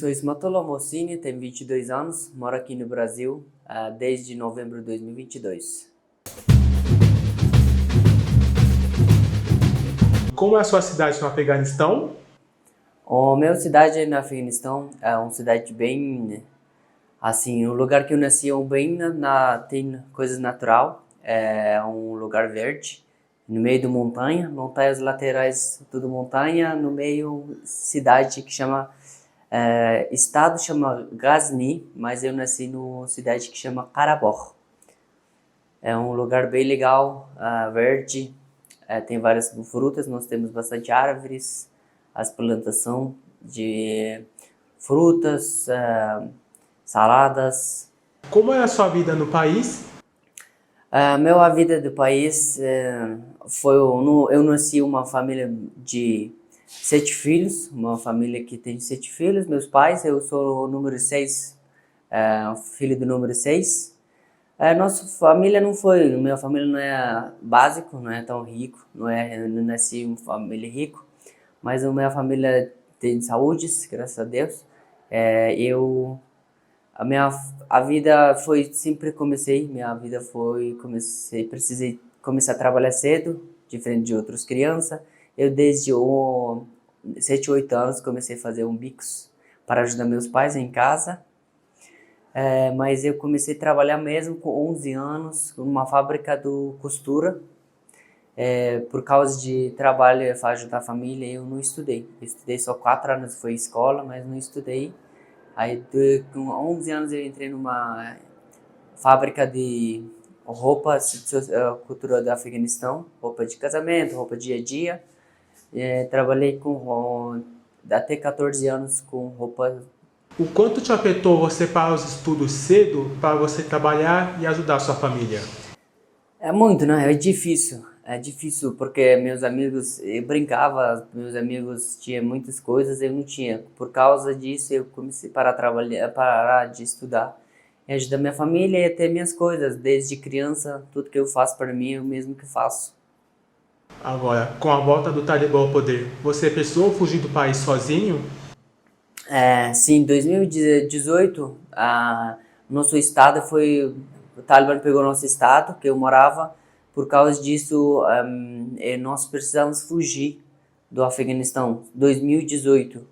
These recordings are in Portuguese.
sou Ismatolo Mossini, tenho 22 anos, moro aqui no Brasil desde novembro de 2022. Como é a sua cidade no Afeganistão? A minha cidade no Afeganistão é uma cidade bem, assim, o lugar que eu nasci é bem tem coisas natural, é um lugar verde, no meio da montanha, montanhas laterais, tudo montanha, no meio cidade que chama, estado chama Ghazni, mas eu nasci numa cidade que chama Karabakh. É um lugar bem legal, verde, tem várias frutas, nós temos bastante árvores, as plantação de frutas, saladas. Como é a sua vida no país? A vida do país eu nasci em uma família de 7 filhos, uma família que tem 7 filhos, meus pais, eu sou o número 6, filho do número 6. Nossa família não foi, minha família não é básico, não é tão rico, eu não nasci em uma família rico, mas a minha família tem saúde, graças a Deus. A minha a vida foi sempre precisei começar a trabalhar cedo, diferente de outras crianças. Eu desde os 7, 8 anos comecei a fazer bicos para ajudar meus pais em casa. Mas eu comecei a trabalhar mesmo com 11 anos numa fábrica de costura. Por causa de trabalho para ajudar a família, eu não estudei. Eu estudei só 4 anos, foi escola, mas não estudei. Aí, com 11 anos, eu entrei numa fábrica de roupa, cultura do Afeganistão, roupa de casamento, roupa dia a dia. Trabalhei até 14 anos com roupa. O quanto te afetou você para os estudos cedo, para você trabalhar e ajudar a sua família? É muito, né? É difícil. É difícil porque meus amigos, eu brincava, meus amigos tinham muitas coisas, eu não tinha. Por causa disso, eu comecei parar de estudar e ajudar minha família e ter minhas coisas. Desde criança, tudo que eu faço para mim, eu mesmo que faço. Agora, com a volta do Talibã ao poder, você precisou fugir do país sozinho? Sim, em 2018, nosso estado foi. O Talibã pegou nosso estado, que eu morava. Por causa disso, nós precisamos fugir do Afeganistão. 2018,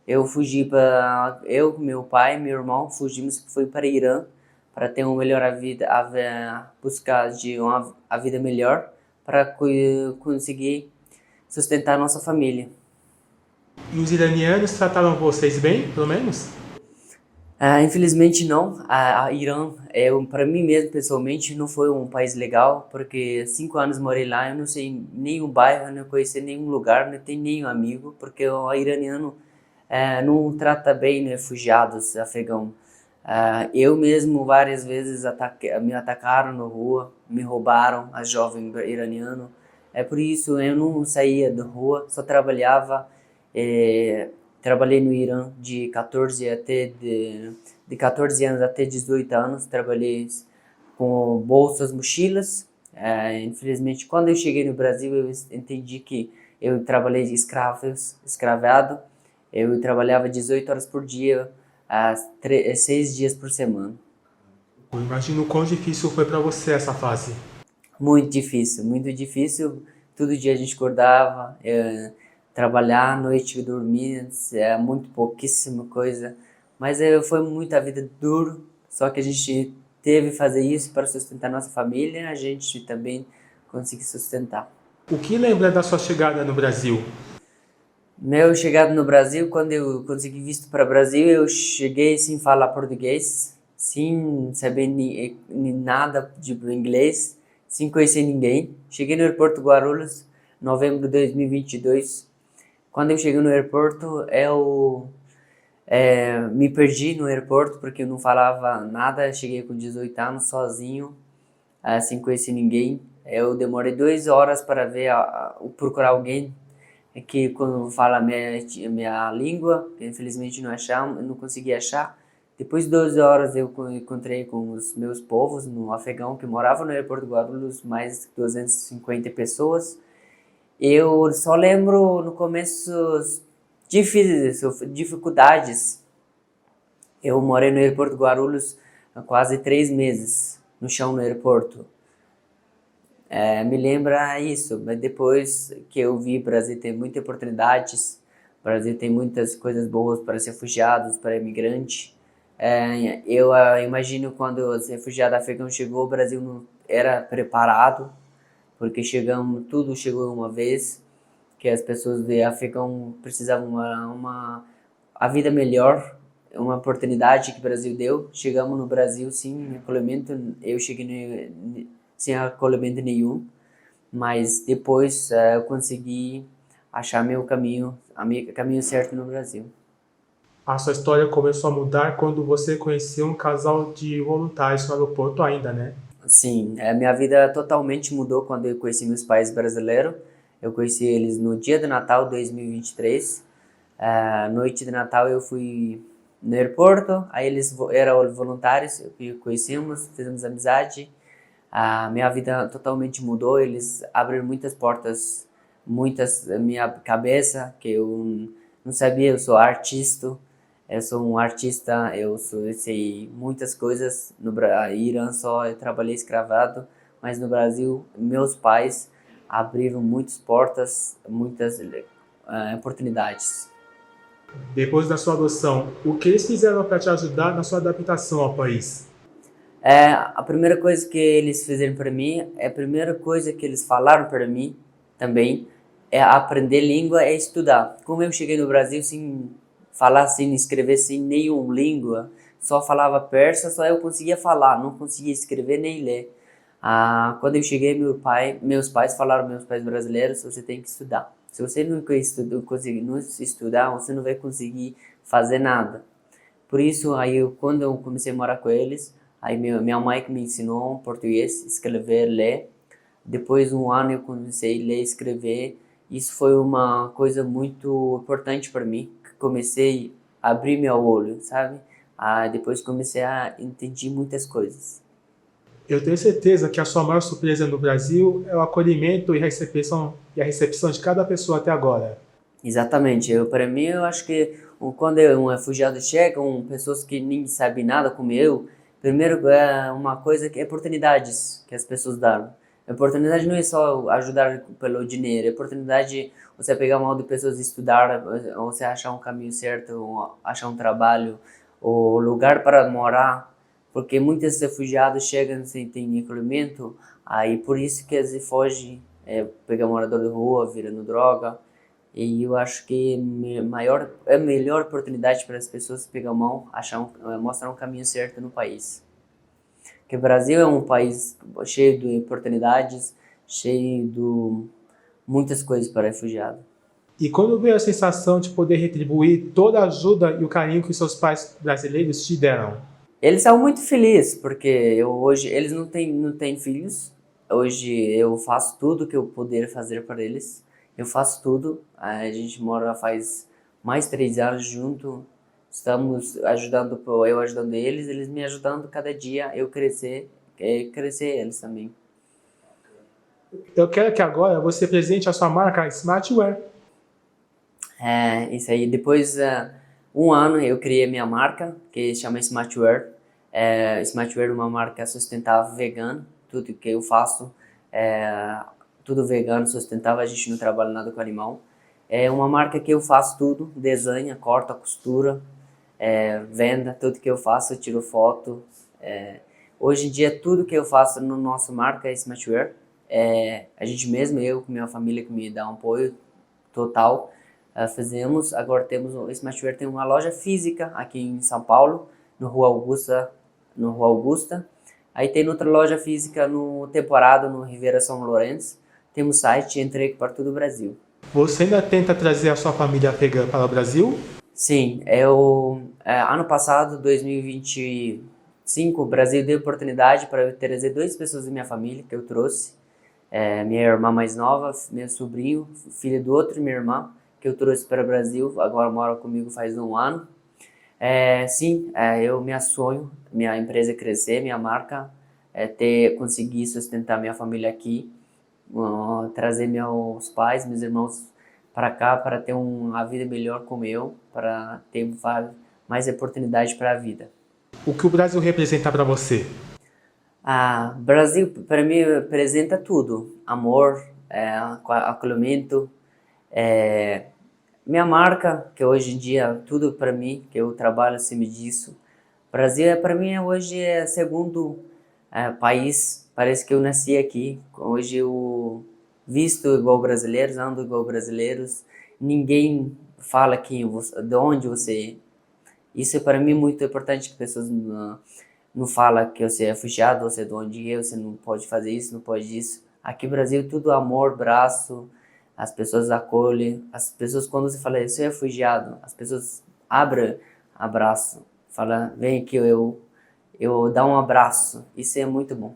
eu fugi para. Eu, meu pai, meu irmão, fugimos, foi para Irã para ter uma melhor vida, buscar a vida melhor para conseguir sustentar nossa família. E os iranianos trataram vocês bem, pelo menos? Infelizmente não. A Irã, para mim mesmo pessoalmente, não foi um país legal, porque 5 anos morei lá, eu não sei nenhum bairro, não conheci nenhum lugar, não tenho nenhum amigo, porque o iraniano não trata bem refugiados afegãos. Eu mesmo várias vezes me atacaram na rua, me roubaram, a jovem iraniano. É por isso eu não saía da rua, só trabalhava. eh, Trabalhei no Irã de 14 anos até 18 anos, trabalhei com bolsas, mochilas. Infelizmente, quando eu cheguei no Brasil, eu entendi que eu trabalhei de escravado. Eu trabalhava 18 horas por dia, 6 dias por semana. Eu imagino o quão difícil foi para você essa fase. Muito difícil, muito difícil. Todo dia a gente acordava, trabalhar, à noite dormir, muito pouquíssima coisa. Mas foi muita vida duro, só que a gente teve que fazer isso para sustentar nossa família, a gente também conseguiu sustentar. O que lembra da sua chegada no Brasil? Meu chegado no Brasil, quando eu consegui visto para o Brasil, eu cheguei sem falar português, sem saber nada de inglês, sem conhecer ninguém. Cheguei no aeroporto Guarulhos, novembro de 2022. Quando eu cheguei no aeroporto, eu me perdi no aeroporto porque eu não falava nada. Eu cheguei com 18 anos sozinho, sem conhecer ninguém. Eu demorei 2 horas para procurar alguém que quando fala minha língua, que infelizmente não consegui achar. Depois de 12 horas eu encontrei com os meus povos no afegão que moravam no aeroporto de Guarulhos, mais de 250 pessoas. Eu só lembro no começo dificuldades, Eu morei no aeroporto de Guarulhos há quase 3 meses, no chão no aeroporto. Me lembra isso, mas depois que eu vi o Brasil tem muitas oportunidades, o Brasil tem muitas coisas boas para os refugiados, para imigrantes. Eu imagino quando os refugiados africanos chegou, o Brasil não era preparado, porque tudo chegou uma vez, que as pessoas de África precisavam a vida melhor, uma oportunidade que o Brasil deu. Chegamos no Brasil sem acolhimento, eu cheguei sem acolhimento nenhum, mas depois eu consegui achar meu caminho, caminho certo no Brasil. A sua história começou a mudar quando você conheceu um casal de voluntários no aeroporto ainda, né? Sim, minha vida totalmente mudou quando eu conheci meus pais brasileiros. Eu conheci eles no dia de Natal 2023. Noite de Natal eu fui no aeroporto, aí eles eram voluntários, conhecemos, fizemos amizade. A minha vida totalmente mudou, eles abriram muitas portas, muitas na minha cabeça, que eu não sabia. Eu sou artista, eu sou um artista, eu sei muitas coisas. No Irã só eu trabalhei escravado, mas no Brasil meus pais abriram muitas portas, muitas oportunidades. Depois da sua adoção, o que eles fizeram para te ajudar na sua adaptação ao país? A primeira coisa que eles fizeram para mim, a primeira coisa que eles falaram para mim também é aprender língua, é estudar. Como eu cheguei no Brasil sem falar, sem escrever, sem nenhuma língua, só falava persa, só eu conseguia falar, não conseguia escrever nem ler. Quando eu cheguei, meus pais falaram, meus pais brasileiros, você tem que estudar. Se você não conseguir não estudar, você não vai conseguir fazer nada. Por isso, quando eu comecei a morar com eles, aí minha mãe que me ensinou português, escrever, ler. Depois de um ano eu comecei a ler e escrever. Isso foi uma coisa muito importante para mim, que comecei a abrir meu olho, sabe? Depois comecei a entender muitas coisas. Eu tenho certeza que a sua maior surpresa no Brasil é o acolhimento e a recepção de cada pessoa até agora. Exatamente. Para mim, eu acho que quando um refugiado chega, pessoas que nem sabem nada como eu, primeiro é uma coisa que é oportunidades que as pessoas dão. A oportunidade não é só ajudar pelo dinheiro, a oportunidade é você pegar uma de pessoas e estudar, ou você achar um caminho certo, ou achar um trabalho, ou lugar para morar, porque muitos refugiados chegam sem ter acolhimento, aí por isso que eles fogem, pegar morador de rua, virando droga. E eu acho que a melhor oportunidade para as pessoas pegar a mão, mostrar um caminho certo no país. Porque o Brasil é um país cheio de oportunidades, cheio de muitas coisas para refugiado. E quando veio a sensação de poder retribuir toda a ajuda e o carinho que seus pais brasileiros te deram? Eles são muito felizes, porque hoje eles não têm filhos. Hoje eu faço tudo que eu puder fazer para eles. Eu faço tudo. A gente mora faz mais de 3 anos junto. Estamos eu ajudando eles, eles me ajudando cada dia eu crescer, crescer eles também. Eu quero que agora você presente a sua marca Smartwear. Isso aí. Depois um ano eu criei minha marca, que se chama Smartwear. Smartwear é uma marca sustentável, vegana. Tudo que eu faço é tudo vegano, sustentável. A gente não trabalha nada com animal. É uma marca que eu faço tudo, desenha, corta, costura, venda, tudo que eu faço, eu tiro foto. Hoje em dia tudo que eu faço no nossa marca é Smartwear. A gente mesmo, eu com minha família que me dá um apoio total. Fazemos, agora temos o Smartwear, tem uma loja física aqui em São Paulo, no Rua Augusta. Aí tem outra loja física no Temporada, no Ribeira São Lourenço. Temos site e entrega para todo o Brasil. Você ainda tenta trazer a sua família afegã para o Brasil? Sim, ano passado, 2025, o Brasil deu oportunidade para eu trazer 2 pessoas da minha família que eu trouxe. Minha irmã mais nova, meu sobrinho, filho do outro minha irmã, que eu trouxe para o Brasil, agora mora comigo faz um ano. Sim, meu sonho, minha empresa crescer, minha marca, conseguir sustentar minha família aqui, trazer meus pais, meus irmãos para cá, para ter uma vida melhor como eu, para ter mais oportunidade para a vida. O que o Brasil representa para você? Brasil para mim representa tudo: amor, acolhimento, minha marca, que hoje em dia tudo para mim, que eu trabalho em cima disso. Brasil para mim hoje é segundo país. Parece que eu nasci aqui. Hoje eu visto igual brasileiros, ando igual brasileiros. Ninguém fala de onde você é. Isso é para mim muito importante, que pessoas não falam que você é refugiado, você é de onde é, você não pode fazer isso, não pode isso. Aqui no Brasil tudo amor, braço, as pessoas acolhem, as pessoas quando você fala eu sou refugiado, as pessoas abrem abraço, fala vem aqui eu dar um abraço, isso é muito bom.